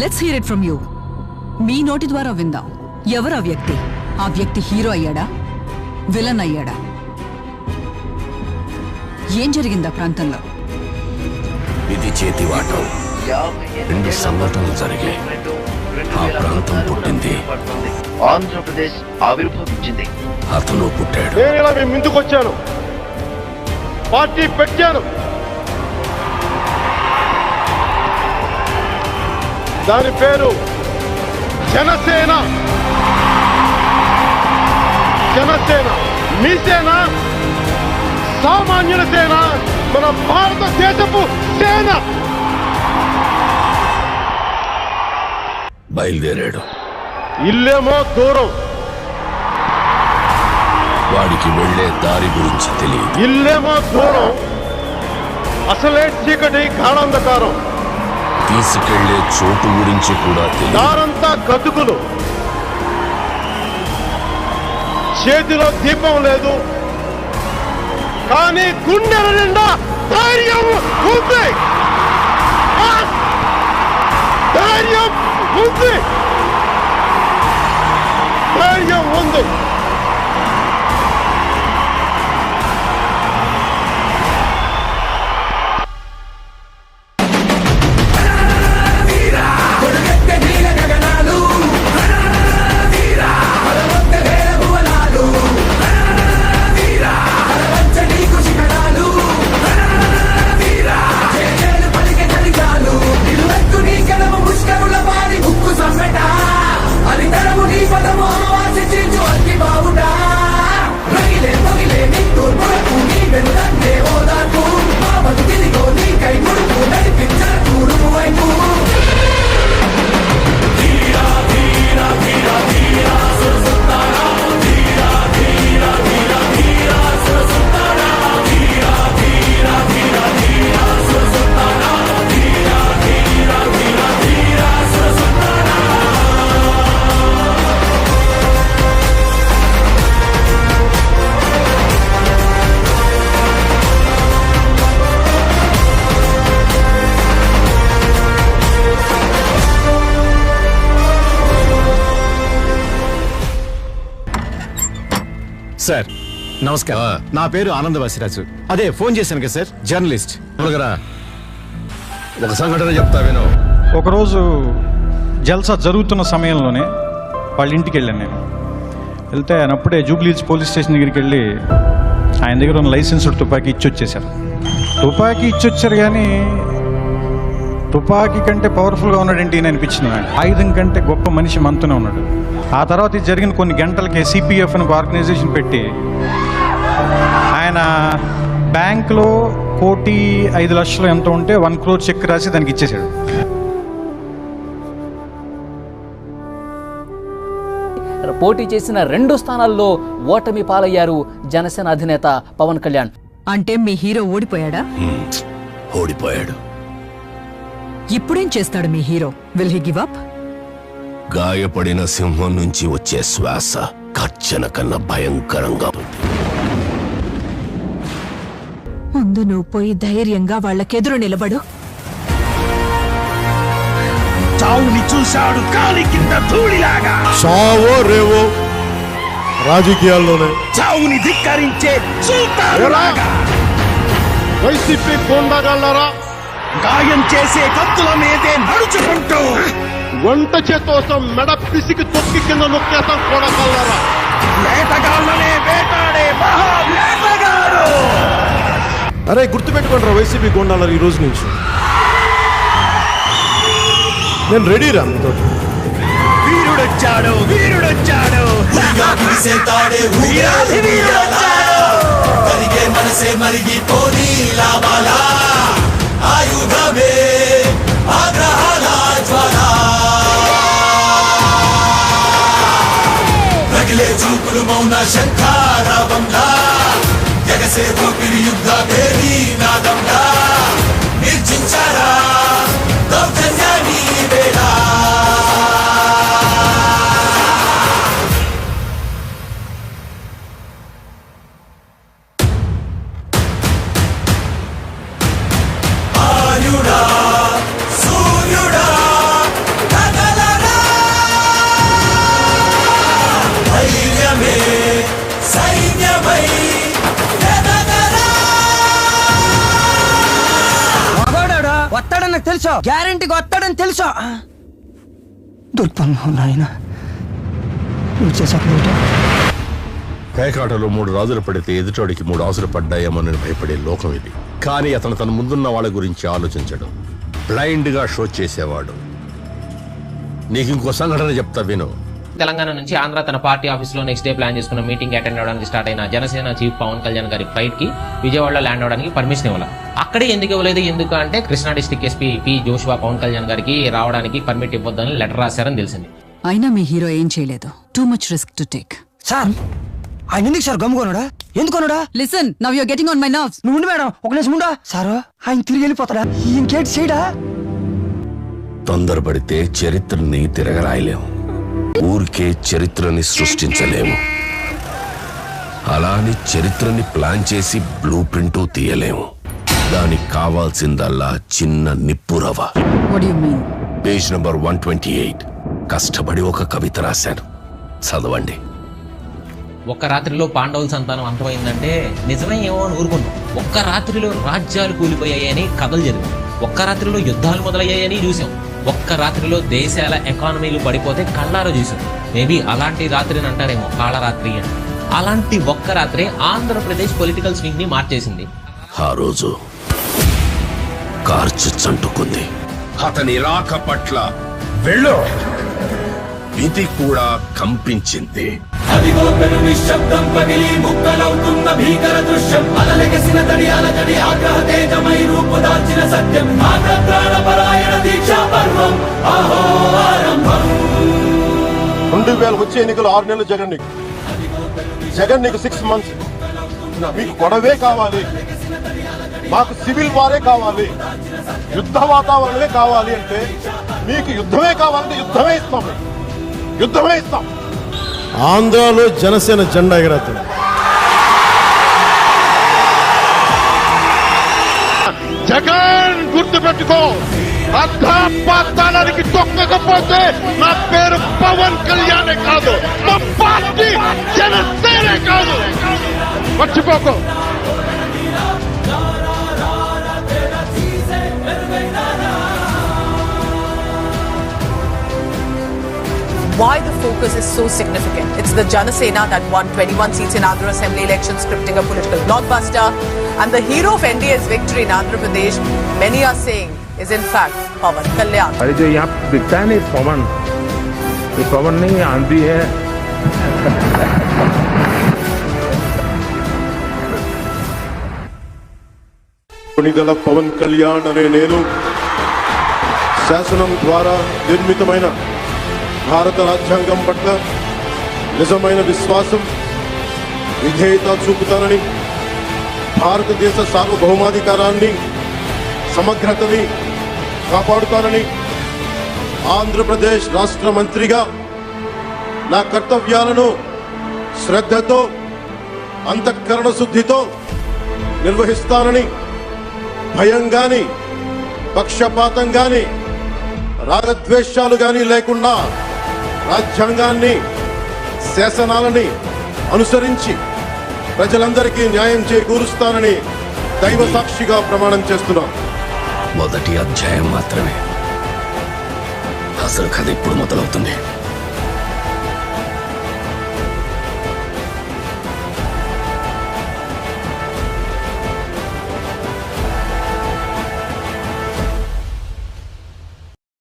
Let's hear it from you. మీ నోటి ద్వారా విందాం. ఎవరు ఆ వ్యక్తి? ఆ వ్యక్తి హీరో అయ్యాడా, విలన్ అయ్యాడా? ఏం జరిగిందా ప్రాంతంలో? ఇది చేతివాటం. 2 సంఘటనలు జరిగాయి. ఆ ప్రాంతం పుట్టింది, ఆంధ్రప్రదేశ్ ఆవిర్భవించింది. అతను పుట్టాడు. నేను ఇలా మీ ముందుకొచ్చాను, పార్టీ పెట్టాను. దాని పేరు జనసేన. జనసేన మీ సేన, సామాన్యుల సేన, మన భారతదేశపు సేన. బయలుదేరాడు. ఇల్లేమో దూరం, వాడికి వెళ్లే దారి గురించి తెలియదు. ఇల్లేమో దూరం, అసలే చీకటి గాఢాంధకారం. తీసుకెళ్లే చోటు గురించి కూడా తెలియదు. దారంతా గతుకులు, చేతిలో దీపం లేదు, కానీ గుండెల నిండా ధైర్యం ఉంది. ధైర్యం ఉంది, ధైర్యం ఉంది. సార్ నమస్కారం. నా పేరు ఆనంద వాసిరాజు. అదే ఫోన్ చేశాను కదా సార్, జర్నలిస్ట్. ఒక సంఘటన చెప్తా విను. ఒకరోజు జల్సా జరుగుతున్న సమయంలోనే వాళ్ళ ఇంటికి వెళ్ళాను నేను. వెళ్తే ఆయన అప్పుడే జూబ్లీహిల్స్ పోలీస్ స్టేషన్ దగ్గరికి వెళ్ళి ఆయన దగ్గర ఉన్న లైసెన్స్డ్ తుపాకీ ఇచ్చొచ్చేశారు. తుపాకీ ఇచ్చొచ్చారు, కానీ తుపాకీ కంటే పవర్ఫుల్గా ఉన్నాడేంటి అని అనిపించింది నాకు. ఆయుధం కంటే గొప్ప మనిషి మనతోనే ఉన్నాడు. ఆ తర్వాత ఇది జరిగిన కొన్ని గంటలకి సిపిఎఫ్ అని ఒక ఆర్గనైజేషన్ పెట్టి ఆయన బ్యాంకులో 1,05,00,000 ఎంత ఉంటే 1 crore చెక్ రాసి దానికి ఇచ్చేశాడు. పోటీ చేసిన 2 స్థానాల్లో ఓటమి పాలయ్యారు జనసేన అధినేత పవన్ కళ్యాణ్. అంటే మీ హీరో ఓడిపోయాడా? ఓడిపోయాడు. ఇప్పుడేం చేస్తాడు మీ hero? Will he give up? గాయపడిన సింహం నుంచి వచ్చే శ్వాస కర్చన కన్నా భయంకరంగా ఉంది. ముందు నువ్వు పోయి ధైర్యంగా వాళ్ళకెదురు నిలబడు. చావుని చూశాడు కాలి కింద ధూళిలాగా. చావో రేవో రాజకీయాల్లోనే చావుని ధిక్కరించే చూతారులాగా. వైసీపీ గోండాగాళ్ళారా, గాయం చేసే కత్తుల మీదే నడుచుకుంటూ వంట చేతోసం మెడ పిసికి తొక్కి కింద నొక్కేస్తాం కొడగలరా. వేటగాళ్ళనే వేటాడే మహావేటగాడు. అరే గుర్తుపెట్టుకుంటారా వైసీపీ గోండాలరు ఈ రోజు నుంచి. నేను రెడీ రా మీతో. వీరుడొచ్చాడు, వీరుడొచ్చాడు, కరిగే మనసే మరిగిపోని లావాలా ఆయుధమే ఆగ్రహాల జ్వాల. రగిలే చూపులు మౌన శంఖారావంలా, ఎగసే ఊపిరి యుద్ధ భేరీ నాదంలా. నిర్జించారా దౌర్జన్యాన్ని వేళ. సూర్యుడా వస్తాడని నాకు తెలుసా, గ్యారంటీగా వస్తాడని తెలుసా. దొరికిపోను నాయన, నువ్వు చేసాక పేకాటలో 3 రాజులు పడితే ఎదుటోడికి 3 ఆసులు పడ్డాయేమోనని భయపడే లోకం ఇది. కానీ అతను తన ముందున్న వాళ్ళ గురించి ఆలోచించడు, బ్లైండ్ గా షో చేసేవాడు. నీకు ఇంకో సంఘటన చెప్తా విను. తెలంగాణ నుంచి ఆంధ్ర తన పార్టీ ఆఫీస్ లో నెక్స్ట్ డే ప్లాన్ చేసుకున్న మీటింగ్ అటెండ్ అవడానికి స్టార్ట్ అయిన జనసేన చీఫ్ పవన్ కళ్యాణ్ గారి ఫ్లైట్ కి విజయవాడలో ల్యాండ్ అవడానికి పర్మిషన్ ఇవ్వాలి. అక్కడే ఎందుకు ఇవ్వలేదు, ఎందుకు అంటే Krishna district SP P Joshua Pavan Kalyan గారికి రావడానికి పర్మిట్ ఇవ్వద్దని లెటర్ రాశారని తెలిసింది. అయినా మీ హీరో ఏం చేయలేదు. Too much risk to take. Sir ఆయన ఎందుకు సార్ గమ్ముకోనుడా, ఎందుకోనుడా? Listen, now you are getting on my nerves. నువ్వు ఉండు మేడం, ఒక నిమిషం ఉండా. సారు ఆయన తిరిగి వెళ్ళిపోతాడా, ఇంకేంటి చేయడా? తొందరపడితే చరిత్రని తిరగరాయలేము, ఊరికే చరిత్రని సృష్టించలేము. అలా అని చరిత్రని ప్లాన్ చేసి బ్లూ ప్రింట్ తీయలేము. దానికి కావాల్సిందల్లా చిన్న నిప్పురవ. What do you mean? Page number 128. కష్టపడి ఒక కవిత రాశాను, చదవండి. ఒక్క రాత్రిలో పాండవుల సంతానం అంతమైందంటే నిజమే ఏమో అని ఊరుకున్నాం. ఒక్క రాత్రిలో రాజ్యాలు కూలిపోయాయని కథలు జరిగాయి, ఒక్క రాత్రిలో యుద్ధాలు మొదలయ్యాయని చూసాం, ఒక్క రాత్రిలో దేశాల ఎకానమీలు పడిపోతే కళ్ళారా చూసాం. మేబీ అలాంటి రాత్రిని అంటారేమో కాళరాత్రి అని. అలాంటి ఒక్క రాత్రే ఆంధ్రప్రదేశ్ పొలిటికల్ స్వింగ్ ని మార్చేసింది. ఆ రోజు కార్చు చంటుకుంది. అతని రాక పట్ల వెళ్ళు విధి కూడా కంపించింది. నిశ్శబ్దం పగిలి ముక్కలవుతున్న భీకర దృశ్యం, అలలెగసిన తడియాల తడి ఆగ్రహ తేజమై రూపుదాల్చిన సత్యం, ప్రాణపరాయణ దీక్షా పర్వం అహో ఆరంభం. 2000 వచ్చే ఎన్నికలు 6 నెలలు జగన్ నీకు 6 months. మీకు గొడవే కావాలి, మాకు సివిల్ వారే కావాలి, యుద్ధ వాతావరణమే కావాలి అంటే మీకు యుద్ధమే కావాలంటే యుద్ధమే ఇస్తాం. ఆంధ్రాలో జనసేన జెండా ఎగరేస్తుంది. జగన్ గుర్తు పెట్టుకో, అర్థపాతానికి తొక్కకపోతే నా పేరు పవన్ కళ్యాణే కాదు, మా పార్టీ జనసేనే కాదు, మర్చిపోకో. Why the focus is so significant? It's the Janasena that won 21 seats in Andhra Assembly elections, scripting a political blockbuster. And the hero of NDA's victory in Andhra Pradesh, many are saying, is in fact Pawan Kalyan. अरे जो यहाँ दिखता है नहीं पवन, ये पवन नहीं आंधी है. కొనిదల పవన్ కళ్యాణ్ అనే నేను శాసనం ద్వారా నిర్మితమైన భారత రాజ్యాంగం పట్ల నిజమైన విశ్వాసం, విధేయత చూపుతానని, భారతదేశ సార్వభౌమాధికారాన్ని, సమగ్రతని కాపాడుతానని, ఆంధ్రప్రదేశ్ రాష్ట్ర మంత్రిగా నా కర్తవ్యాలను శ్రద్ధతో, అంతఃకరణ శుద్ధితో నిర్వహిస్తానని, భయం గాని, పక్షపాతం గాని, రాగద్వేషాలు గాని లేకుండా రాజ్యాంగాన్ని, శాసనాలని అనుసరించి ప్రజలందరికీ న్యాయం చేకూరుస్తానని దైవ సాక్షిగా ప్రమాణం చేస్తున్నాను. మొదటి అధ్యాయం మాత్రమే, అసలు కథ ఇప్పుడు మొదలవుతుంది.